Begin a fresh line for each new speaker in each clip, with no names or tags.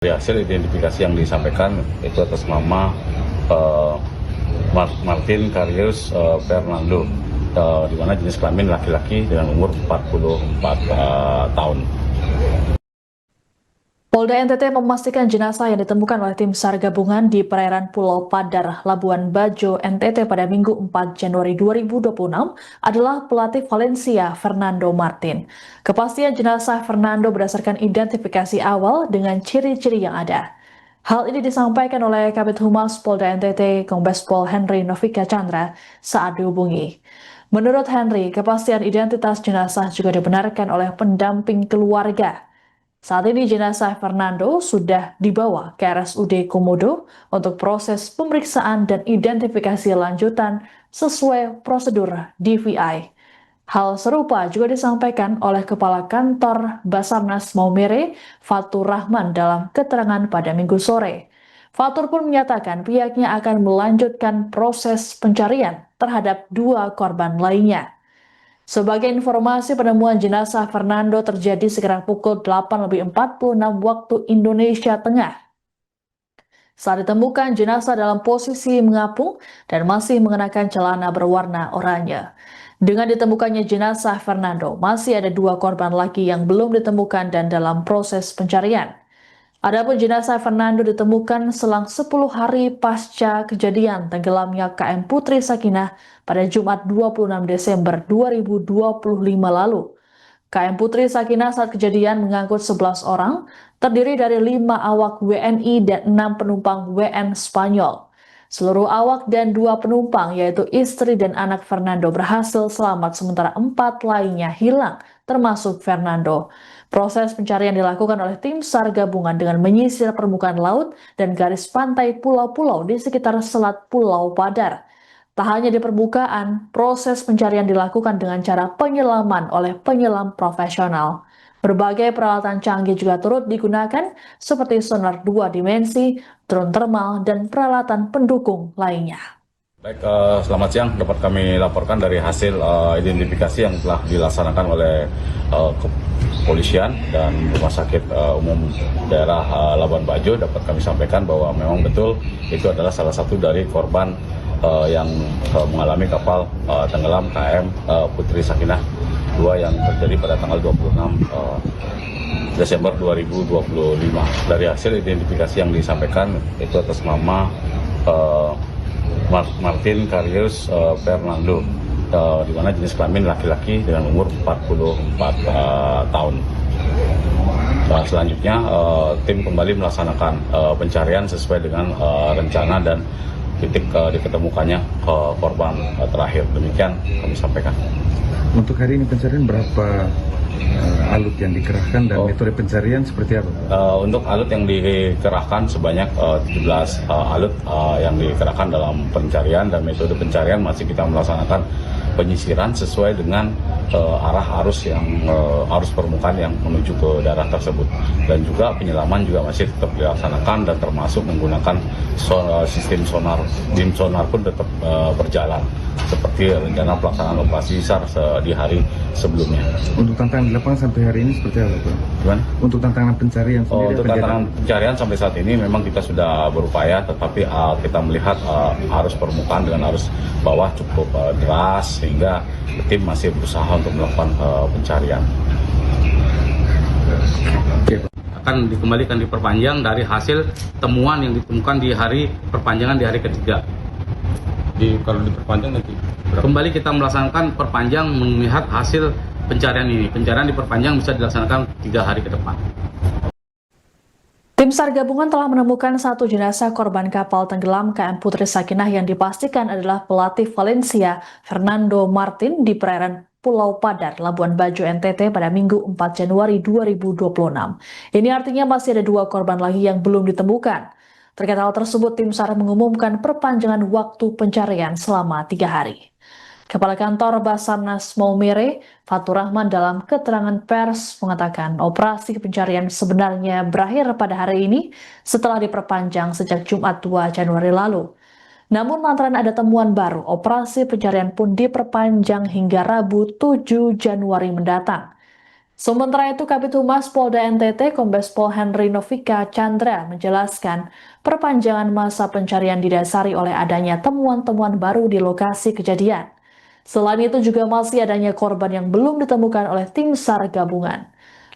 Dari hasil identifikasi yang disampaikan itu atas nama Martin Karius Fernando, di mana jenis kelamin laki-laki dengan umur 44 tahun.
Polda NTT memastikan jenazah yang ditemukan oleh tim SAR gabungan di perairan Pulau Padar, Labuan Bajo, NTT pada Minggu 4 Januari 2026 adalah pelatih Valencia Fernando Martin. Kepastian jenazah Fernando berdasarkan identifikasi awal dengan ciri-ciri yang ada. Hal ini disampaikan oleh Kabid Humas Polda NTT, Kombes Pol Henry Novika Chandra saat dihubungi. Menurut Henry, kepastian identitas jenazah juga dibenarkan oleh pendamping keluarga. Saat ini jenazah Fernando sudah dibawa ke RSUD Komodo untuk proses pemeriksaan dan identifikasi lanjutan sesuai prosedur DVI. Hal serupa juga disampaikan oleh Kepala Kantor Basarnas Maumere, Fatur Rahman dalam keterangan pada Minggu sore. Fatur pun menyatakan pihaknya akan melanjutkan proses pencarian terhadap dua korban lainnya. Sebagai informasi, penemuan jenazah Fernando terjadi sekitar pukul 8:46 waktu Indonesia Tengah. Saat ditemukan, jenazah dalam posisi mengapung dan masih mengenakan celana berwarna oranye. Dengan ditemukannya jenazah Fernando, masih ada dua korban lagi yang belum ditemukan dan dalam proses pencarian. Adapun jenazah Fernando ditemukan selang 10 hari pasca kejadian tenggelamnya KM Putri Sakinah pada Jumat 26 Desember 2025 lalu. KM Putri Sakinah saat kejadian mengangkut 11 orang, terdiri dari 5 awak WNI dan 6 penumpang WN Spanyol. Seluruh awak dan 2 penumpang, yaitu istri dan anak Fernando, berhasil selamat, sementara 4 lainnya hilang, termasuk Fernando. Proses pencarian dilakukan oleh tim SAR gabungan dengan menyisir permukaan laut dan garis pantai pulau-pulau di sekitar selat Pulau Padar. Tak hanya di permukaan, proses pencarian dilakukan dengan cara penyelaman oleh penyelam profesional. Berbagai peralatan canggih juga turut digunakan seperti sonar 2 dimensi, drone thermal, dan peralatan pendukung lainnya.
Baik, selamat siang. Dapat kami laporkan dari hasil identifikasi yang telah dilaksanakan oleh kepolisian dan Rumah Sakit Umum Daerah Labuan Bajo. Dapat kami sampaikan bahwa memang betul itu adalah salah satu dari korban yang mengalami kapal tenggelam KM Putri Sakinah 2 yang terjadi pada tanggal 26 Desember 2025. Dari hasil identifikasi yang disampaikan itu atas nama Martin Karius Fernando, di mana jenis kelamin laki-laki dengan umur 44 tahun. Selanjutnya tim kembali melaksanakan pencarian sesuai dengan rencana dan titik diketemukannya korban terakhir. Demikian kami sampaikan.
Untuk hari ini pencarian berapa alut yang dikerahkan dan metode pencarian seperti apa?
Untuk alut yang dikerahkan sebanyak 17 alut yang dikerahkan dalam pencarian, dan metode pencarian masih kita melaksanakan penyisiran sesuai dengan arah arus permukaan yang menuju ke daerah tersebut, dan juga penyelaman juga masih tetap dilaksanakan dan termasuk menggunakan sistem sonar. Dim sonar pun tetap berjalan seperti rencana pelaksanaan operasi SAR di hari sebelumnya.
Untuk tantangan di lapangan sampai hari ini seperti apa, Pak?
Gimana?
Untuk tantangan pencarian sendiri?
Untuk tantangan pencarian sampai saat ini memang kita sudah berupaya, tetapi kita melihat arus permukaan dengan arus bawah cukup deras, sehingga tim masih berusaha untuk melakukan pencarian.
Akan dikembalikan diperpanjang dari hasil temuan yang ditemukan di hari perpanjangan di hari ketiga. Kalau diperpanjang nanti kembali kita melaksanakan perpanjang melihat hasil pencarian ini. Pencarian diperpanjang bisa dilaksanakan 3 hari ke depan.
Tim SAR gabungan telah menemukan satu jenazah korban kapal tenggelam KM Putri Sakinah yang dipastikan adalah pelatih Valencia Fernando Martin di perairan Pulau Padar, Labuan Bajo, NTT pada Minggu 4 Januari 2026. Ini artinya masih ada 2 korban lagi yang belum ditemukan. Terkait hal tersebut, tim SAR mengumumkan perpanjangan waktu pencarian selama 3 hari. Kepala Kantor Basarnas Maumere, Fatur Rahman dalam keterangan pers mengatakan operasi pencarian sebenarnya berakhir pada hari ini setelah diperpanjang sejak Jumat 2 Januari lalu. Namun lantaran ada temuan baru, operasi pencarian pun diperpanjang hingga Rabu 7 Januari mendatang. Sementara itu, Kabid Humas Polda NTT Kombes Pol Henry Novika Chandra menjelaskan perpanjangan masa pencarian didasari oleh adanya temuan-temuan baru di lokasi kejadian. Selain itu juga masih adanya korban yang belum ditemukan oleh tim SAR gabungan.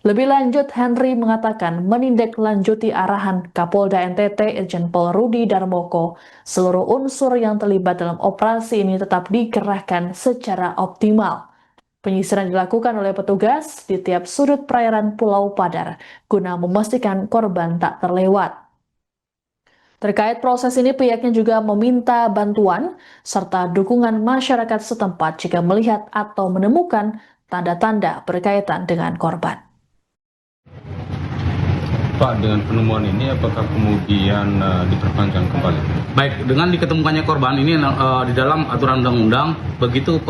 Lebih lanjut, Henry mengatakan menindaklanjuti arahan Kapolda NTT Irjen Pol Rudi Darmoko, seluruh unsur yang terlibat dalam operasi ini tetap dikerahkan secara optimal. Penyisiran dilakukan oleh petugas di tiap sudut perairan Pulau Padar guna memastikan korban tak terlewat. Terkait proses ini, pihaknya juga meminta bantuan serta dukungan masyarakat setempat jika melihat atau menemukan tanda-tanda berkaitan dengan korban.
Pak, dengan penemuan ini apakah kemudian diperpanjang kembali?
Baik, dengan diketemukannya korban ini di dalam aturan undang-undang, begitu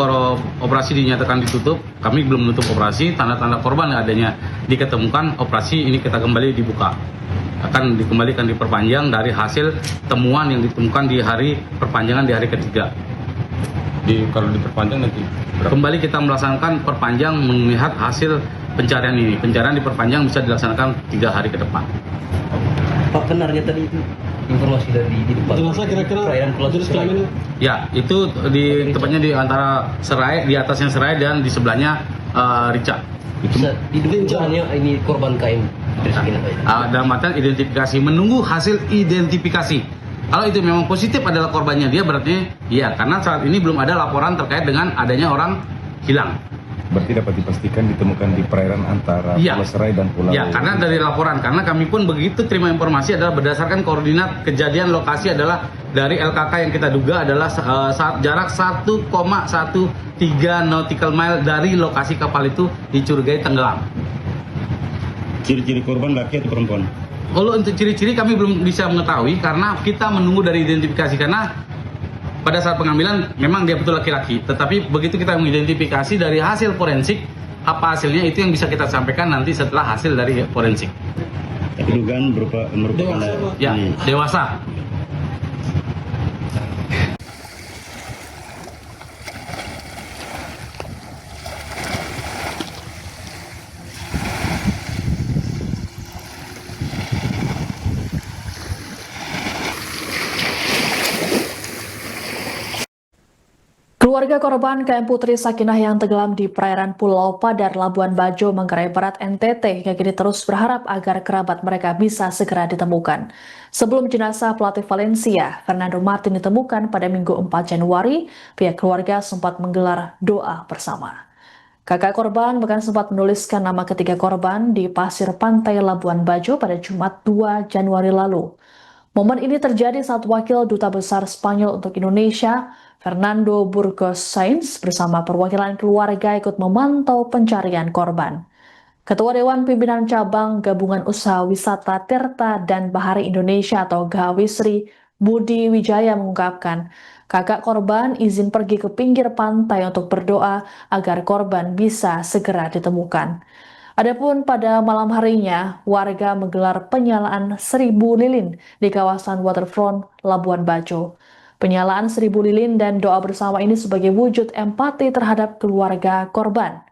operasi dinyatakan ditutup, kami belum menutup operasi, tanda-tanda korban yang adanya diketemukan, operasi ini kita kembali dibuka. Akan dikembalikan diperpanjang dari hasil temuan yang ditemukan di hari perpanjangan di hari ketiga.
Kalau diperpanjang nanti
Kembali kita melaksanakan perpanjang melihat hasil pencarian ini. Pencarian diperpanjang bisa dilaksanakan 3 hari ke depan.
Pak, benarnya tadi itu informasi dari di depan perairan Pulau Serai.
Ya, itu tepatnya di antara Serai, di atasnya Serai dan di sebelahnya Rica.
Bisa diduga ini korban KM.
Dalam artian identifikasi, menunggu hasil identifikasi. Kalau itu memang positif adalah korbannya dia, berarti iya, karena saat ini belum ada laporan terkait dengan adanya orang hilang.
Berarti dapat dipastikan ditemukan di perairan antara
Ya.
Pulau Serai dan Pulau.
Ya, karena dari laporan, karena kami pun begitu terima informasi adalah berdasarkan koordinat kejadian lokasi adalah dari LKK yang kita duga adalah jarak 1,13 nautical mile dari lokasi kapal itu dicurigai tenggelam.
Ciri-ciri korban laki atau perempuan?
Kalau untuk ciri-ciri kami belum bisa mengetahui karena kita menunggu dari identifikasi, karena pada saat pengambilan memang dia betul laki-laki, tetapi begitu kita mengidentifikasi dari hasil forensik, apa hasilnya itu yang bisa kita sampaikan nanti setelah hasil dari forensik.
Tapi dugaan merupakan
Ya, dewasa.
Keluarga korban KM Putri Sakinah yang tenggelam di perairan Pulau Padar, Labuan Bajo, Manggarai Barat, NTT, hingga kini terus berharap agar kerabat mereka bisa segera ditemukan. Sebelum jenazah pelatih Valencia, Fernando Martin ditemukan pada Minggu 4 Januari, pihak keluarga sempat menggelar doa bersama. Kakak korban bahkan sempat menuliskan nama ketiga korban di pasir pantai Labuan Bajo pada Jumat 2 Januari lalu. Momen ini terjadi saat Wakil Duta Besar Spanyol untuk Indonesia, Fernando Burgos Sainz, bersama perwakilan keluarga ikut memantau pencarian korban. Ketua Dewan Pimpinan Cabang Gabungan Usaha Wisata Tirta dan Bahari Indonesia atau Gawisri, Budi Wijaya mengungkapkan, kakak korban izin pergi ke pinggir pantai untuk berdoa agar korban bisa segera ditemukan. Adapun pada malam harinya, warga menggelar penyalaan 1000 lilin di kawasan waterfront Labuan Bajo. Penyalaan 1000 lilin dan doa bersama ini sebagai wujud empati terhadap keluarga korban.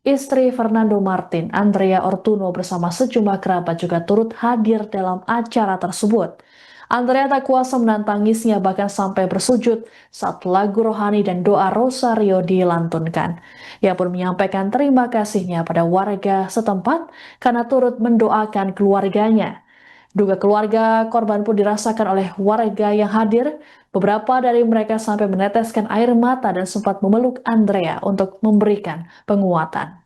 Istri Fernando Martin, Andrea Ortuno bersama sejumlah kerabat juga turut hadir dalam acara tersebut. Andrea tak kuasa menahan tangisnya bahkan sampai bersujud saat lagu rohani dan doa rosario dilantunkan. Ia pun menyampaikan terima kasihnya pada warga setempat karena turut mendoakan keluarganya. Duka keluarga korban pun dirasakan oleh warga yang hadir. Beberapa dari mereka sampai meneteskan air mata dan sempat memeluk Andrea untuk memberikan penguatan.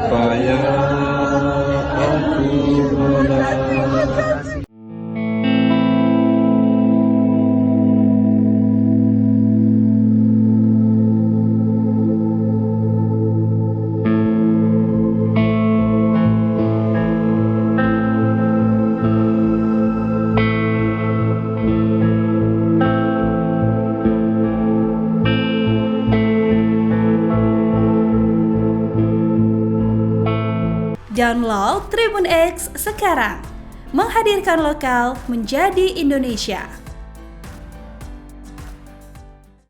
supaya aku
Download Tribun X sekarang, menghadirkan lokal menjadi Indonesia.